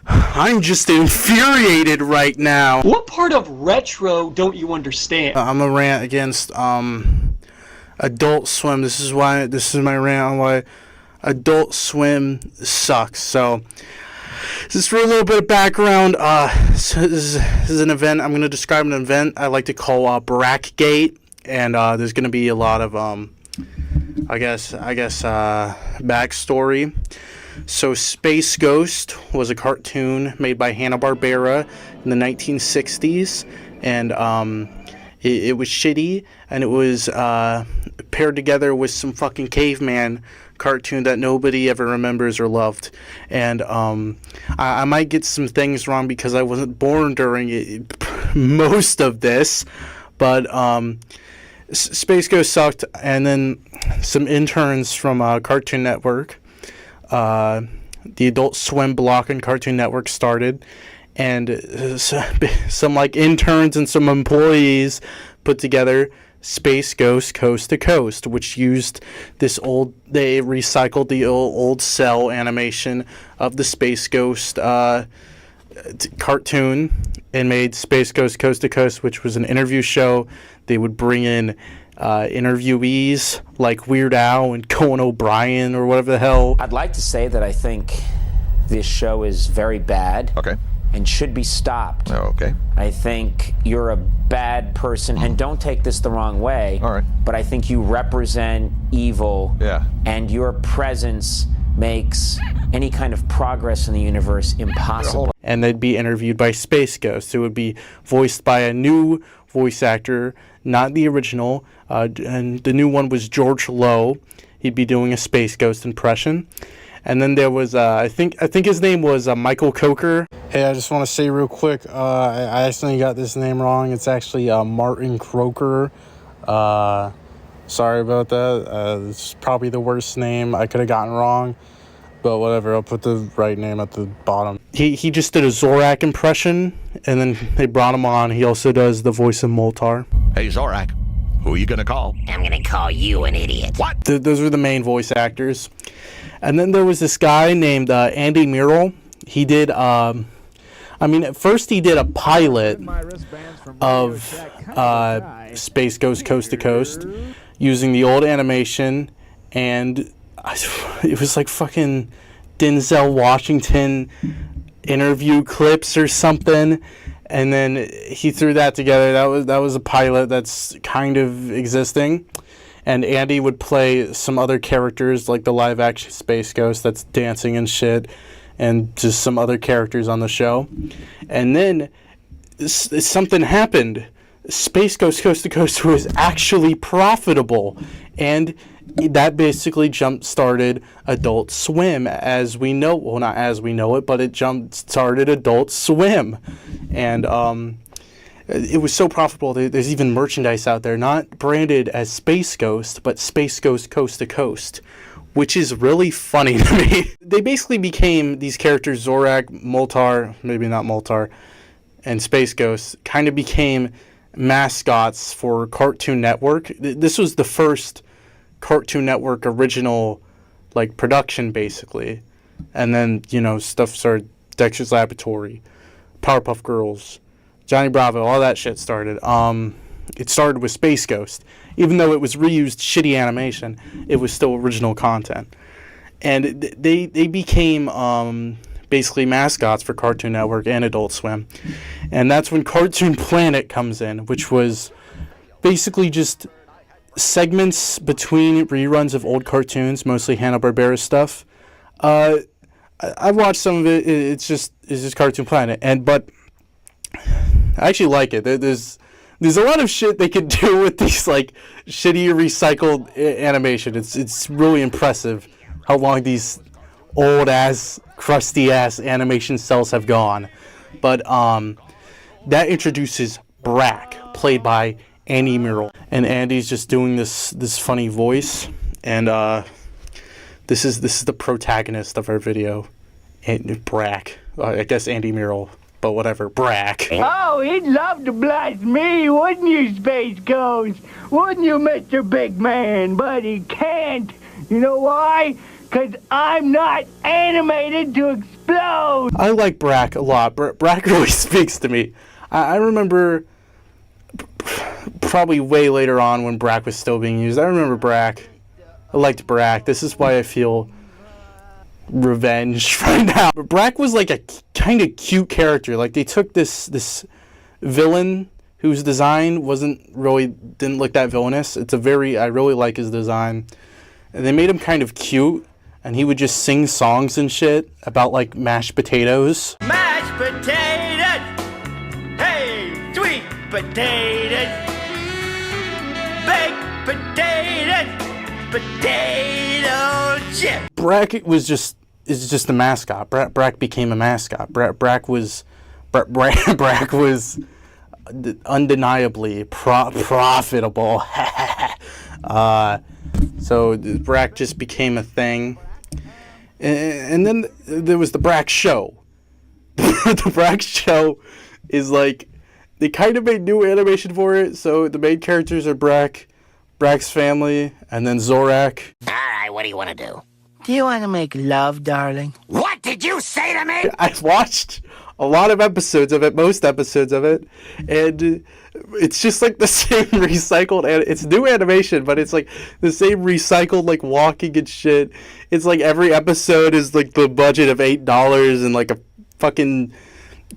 I'm just infuriated right now. What part of retro don't you understand? I'm a rant against Adult Swim. This is my rant on why Adult Swim sucks. So just for a little bit of background, so this is an event. I'm going to describe an event I like to call Brackgate, and there's going to be a lot of I guess backstory. So Space Ghost was a cartoon made by Hanna-Barbera in the 1960s, and it was shitty, and it was paired together with some fucking caveman cartoon that nobody ever remembers or loved. And I might get some things wrong because I wasn't born during most of this, but Space Ghost sucked. And then some interns from Cartoon Network, the Adult Swim block on Cartoon Network started, and some like interns and some employees put together Space Ghost Coast to Coast, which used they recycled the old cell animation of the Space Ghost cartoon and made Space Ghost Coast to Coast, which was an interview show. They would bring in interviewees like Weird Al and Conan O'Brien or whatever the hell. I'd like to say that I think this show is very bad. Okay. And should be stopped. Oh, okay. I think you're a bad person, and don't take this the wrong way. All right. But I think you represent evil. Yeah. And your presence makes any kind of progress in the universe impossible. And they'd be interviewed by Space Ghost. It would be voiced by a new voice actor, not the original, and the new one was George Lowe. He'd be doing a Space Ghost impression. And then there was, I think his name was Michael Coker. Hey, I just want to say real quick, I accidentally got this name wrong. It's actually Martin Croker. Sorry about that. It's probably the worst name I could have gotten wrong. But whatever, I'll put the right name at the bottom. He just did a Zorak impression, and then they brought him on. He also does the voice of Moltar. Hey, Zorak, who are you going to call? I'm going to call you an idiot. What? Those were the main voice actors. And then there was this guy named Andy Murrell. He did, at first he did a pilot of Space Ghost Coast to Coast using the old animation, and it was like fucking Denzel Washington interview clips or something. And then he threw that together. That was a pilot that's kind of existing. And Andy would play some other characters, like the live-action Space Ghost that's dancing and shit, and just some other characters on the show. And then something happened. Space Ghost Coast to Coast was actually profitable, and that basically jump-started Adult Swim as we know. Well, not as we know it, but it jump-started Adult Swim. And it was so profitable. There's even merchandise out there, not branded as Space Ghost, but Space Ghost Coast to Coast, which is really funny to me. They basically became these characters, Zorak, Moltar, maybe not Moltar, and Space Ghost, kind of became mascots for Cartoon Network. This was the first Cartoon Network original, like, production, basically. And then, stuff started, Dexter's Laboratory, Powerpuff Girls, Johnny Bravo, all that shit started. It started with Space Ghost. Even though it was reused shitty animation, it was still original content. And they became basically mascots for Cartoon Network and Adult Swim. And that's when Cartoon Planet comes in, which was basically just segments between reruns of old cartoons, mostly Hanna-Barbera stuff. I've watched some of it. It's just Cartoon Planet, but I actually like it. There's a lot of shit they could do with these like shitty recycled animation. It's really impressive how long these old ass, crusty ass animation cells have gone. But that introduces Brack, played by Andy Murrell, and Andy's just doing this funny voice, and this is the protagonist of our video, Brack. I guess Andy Murrell. But whatever, Brack. Oh, he'd love to blast me, wouldn't you, Space Ghost? Wouldn't you, Mr. Big Man? But he can't. You know why? 'cause I'm not animated to explode. I like Brack a lot. Brack really speaks to me. I remember probably way later on when Brack was still being used. I remember Brack. I liked Brack. This is why I feel revenge right now. But Brack was like a kind of cute character. Like they took this villain whose design didn't look that villainous. I really like his design. And they made him kind of cute, and he would just sing songs and shit about like mashed potatoes. Mashed potatoes! Hey, sweet potatoes! Baked potatoes! Potato chip! Brack is just a mascot. Brack became a mascot. Brack was undeniably profitable. So Brack just became a thing. And then there was the Brack Show. The Brack Show is like, they kind of made new animation for it. So the main characters are Brack's family, and then Zorak. All right, what do you want to do? Do you want to make love, darling? What did you say to me? I've watched a lot of episodes of it, most episodes of it, and it's just like the same recycled, and it's new animation, but it's like the same recycled like walking and shit. It's like every episode is like the budget of $8 and like a fucking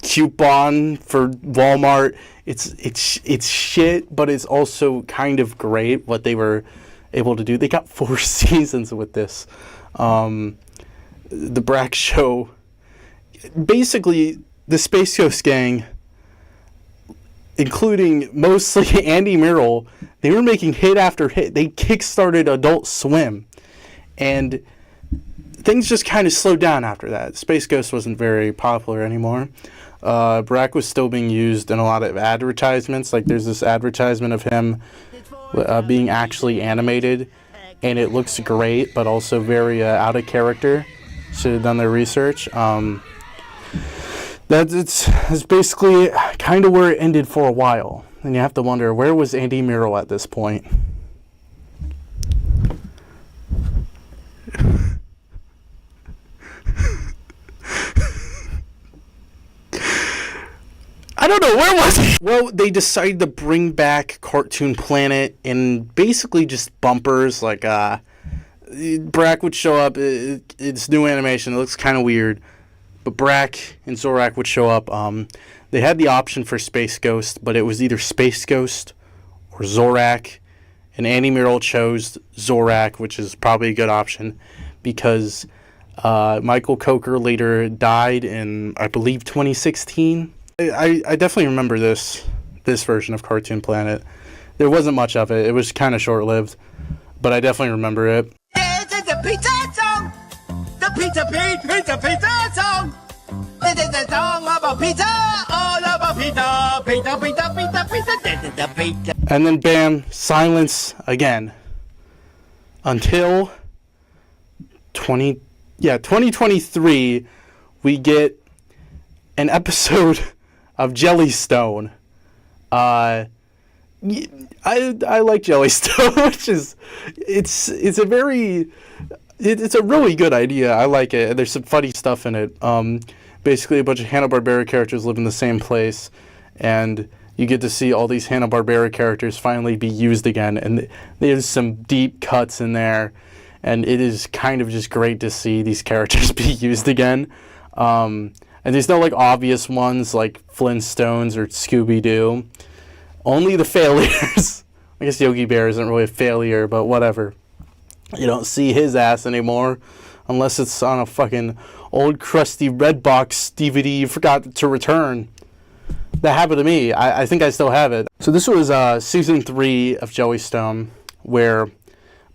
coupon for Walmart. It's shit, but it's also kind of great what they were able to do. They got 4 seasons with this. The Brack Show, basically the Space Ghost gang, including mostly Andy Murrell, they were making hit after hit. They kickstarted Adult Swim, and things just kind of slowed down after that. Space Ghost wasn't very popular anymore. Brack was still being used in a lot of advertisements. Like there's this advertisement of him being actually animated, and it looks great, but also very out of character. Should have done their research. It's basically kind of where it ended for a while. And you have to wonder, where was Andy Murrell at this point? I don't know, where was he? Well, they decided to bring back Cartoon Planet and basically just bumpers. Like, Brack would show up. It's new animation. It looks kind of weird. But Brack and Zorak would show up. They had the option for Space Ghost, but it was either Space Ghost or Zorak. And Andy Murrell chose Zorak, which is probably a good option because Michael Coker later died in, I believe, 2016. I definitely remember this version of Cartoon Planet. There wasn't much of it. It was kind of short-lived, but I definitely remember it. This is the pizza song! The pizza song! This is the song about pizza! All about pizza! This is the pizza! And then bam, silence again. Until 2023, we get an episode of Jellystone. I like Jellystone, which is it's a really good idea. I like it. There's some funny stuff in it. Basically, a bunch of Hanna-Barbera characters live in the same place, and you get to see all these Hanna-Barbera characters finally be used again. And there's some deep cuts in there, and it is kind of just great to see these characters be used again. And there's no like obvious ones like Flintstones or Scooby-Doo. Only the failures. I guess Yogi Bear isn't really a failure, but whatever. You don't see his ass anymore unless it's on a fucking old crusty Redbox DVD you forgot to return. That happened to me. I think I still have it. So this was season 3 of Jellystone, where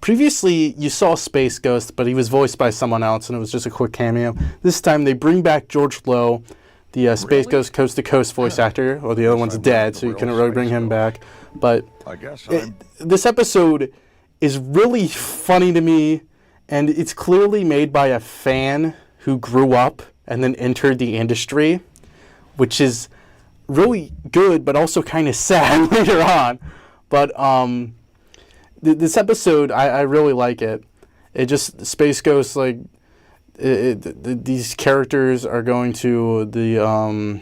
previously you saw Space Ghost, but he was voiced by someone else, and it was just a quick cameo. This time they bring back George Lowe, the Space Ghost Coast to Coast voice actor. Well, the other one's dead, so you couldn't really bring him back. But this episode is really funny to me, and it's clearly made by a fan who grew up and then entered the industry, which is really good, but also kind of sad later on. But this episode, I really like it. It just Space Ghost like these characters are going to the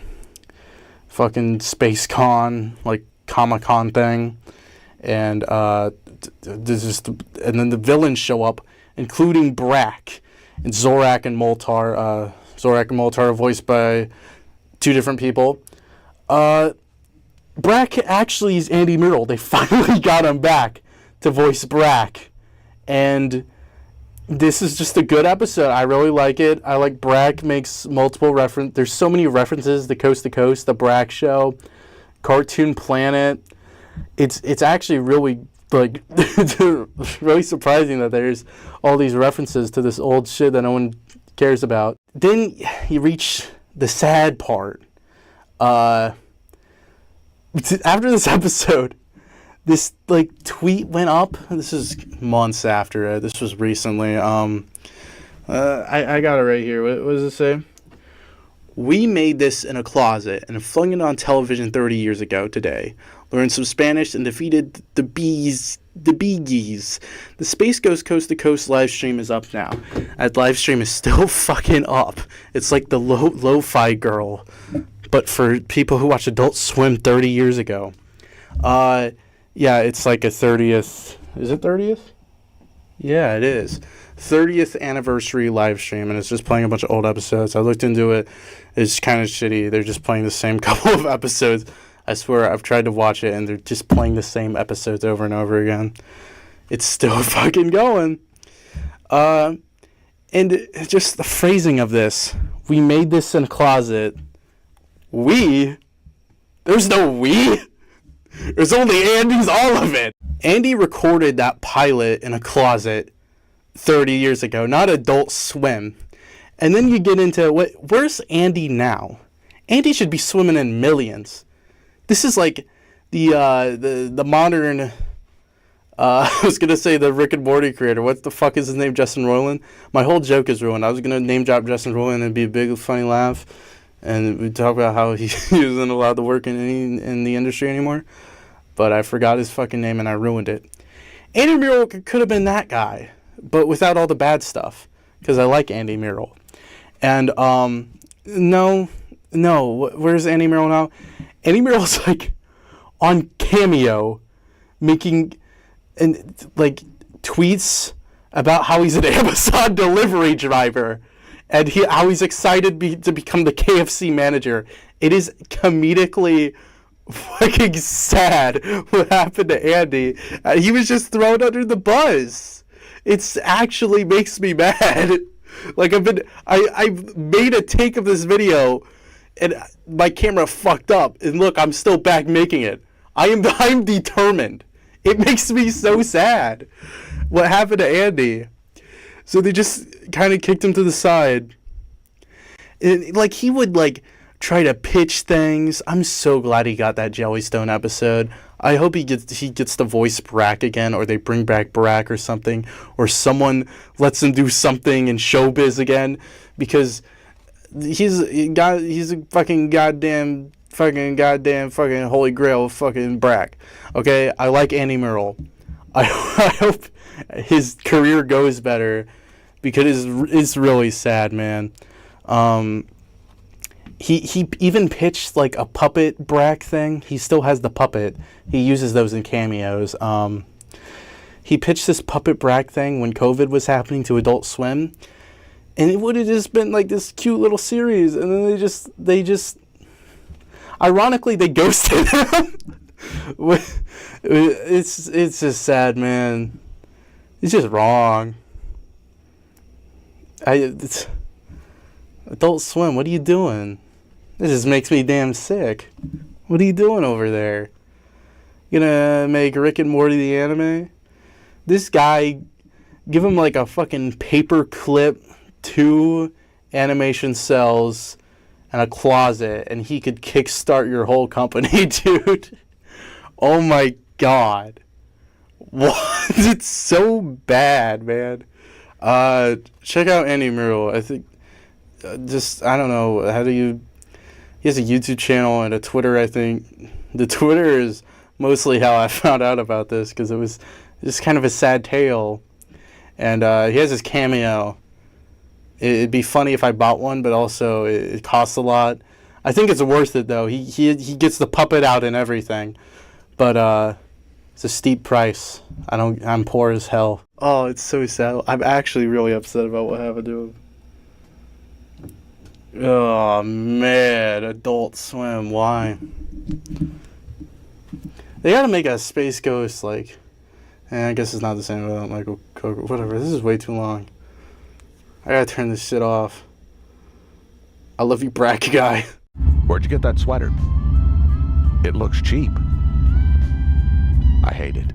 fucking Space Con, like Comic-Con thing, and there's just and then the villains show up, including Brak and Zorak and Moltar. Zorak and Moltar are voiced by two different people. Brak actually is Andy Murrell. They finally got him back to voice Brak, and this is just a good episode. I really like it. I like Brak makes multiple reference. There's so many references. The Coast to Coast, the Brak Show, Cartoon Planet. It's actually really like really surprising that there's all these references to this old shit that no one cares about. Then you reach the sad part. After this episode, this like tweet went up. This is months after it. This was recently. I got it right here. What does it say? We made this in a closet and flung it on television 30 years ago today. Learned some Spanish and defeated the bees. The Beegees. The Space Ghost Coast to Coast live stream is up now. That live stream is still fucking up. It's like the Lo-Fi Girl, but for people who watch Adult Swim 30 years ago. Yeah, it's like a 30th. Is it 30th? Yeah, it is. 30th anniversary live stream, and it's just playing a bunch of old episodes. I looked into it. It's kind of shitty. They're just playing the same couple of episodes. I swear, I've tried to watch it, and they're just playing the same episodes over and over again. It's still fucking going. And just the phrasing of this. We made this in a closet. We? There's no we. There's only Andy's all of it. Andy recorded that pilot in a closet 30 years ago, not Adult Swim. And then you get into, where's Andy now? Andy should be swimming in millions. This is like the modern, I was going to say the Rick and Morty creator. What the fuck is his name? Justin Roiland? My whole joke is ruined. I was going to name drop Justin Roiland and it'd be a big funny laugh. And we talk about how he isn't allowed to work in the industry anymore. But I forgot his fucking name and I ruined it. Andy Murrell could have been that guy, but without all the bad stuff. Because I like Andy Murrell. And, no, where's Andy Murrell now? Andy Murrell's like on Cameo making and like tweets about how he's an Amazon delivery driver and how he's excited to become the KFC manager. It is comedically fucking sad what happened to Andy. He was just thrown under the bus. It's actually makes me mad. Like I've made a take of this video and my camera fucked up. And look, I'm still back making it. I'm determined. It makes me so sad what happened to Andy. So they just kind of kicked him to the side. And, like, he would, like, try to pitch things. I'm so glad he got that Jellystone episode. I hope he gets to voice Brak again, or they bring back Brak or something, or someone lets him do something in showbiz again, because he's a fucking goddamn holy grail of fucking Brak. Okay, I like Andy Murrell. I hope his career goes better, because it's really sad, man. He even pitched like a puppet Brak thing. He still has the puppet. He uses those in cameos. He pitched this puppet Brak thing when COVID was happening to Adult Swim, and it would have just been like this cute little series. And then they just ironically they ghosted him. It's just sad, man. It's just wrong. Adult Swim, what are you doing? This just makes me damn sick. What are you doing over there? You gonna make Rick and Morty the anime? This guy, give him like a fucking paper clip, 2 animation cells, and a closet, and he could kickstart your whole company, dude. Oh my god. What? It's so bad, man. Check out Andy Murrell. I think, I don't know, he has a YouTube channel and a Twitter, I think. The Twitter is mostly how I found out about this, because it was just kind of a sad tale. and he has his cameo. It'd be funny if I bought one, but also it costs a lot. I think it's worth it though. He gets the puppet out and everything, but it's a steep price. I'm poor as hell. Oh, it's so sad. I'm actually really upset about what happened to him. Oh man, Adult Swim. Why? They gotta make a Space Ghost like. I guess it's not the same without Michael Coco. Whatever. This is way too long. I gotta turn this shit off. I love you, Brack guy. Where'd you get that sweater? It looks cheap. I hate it.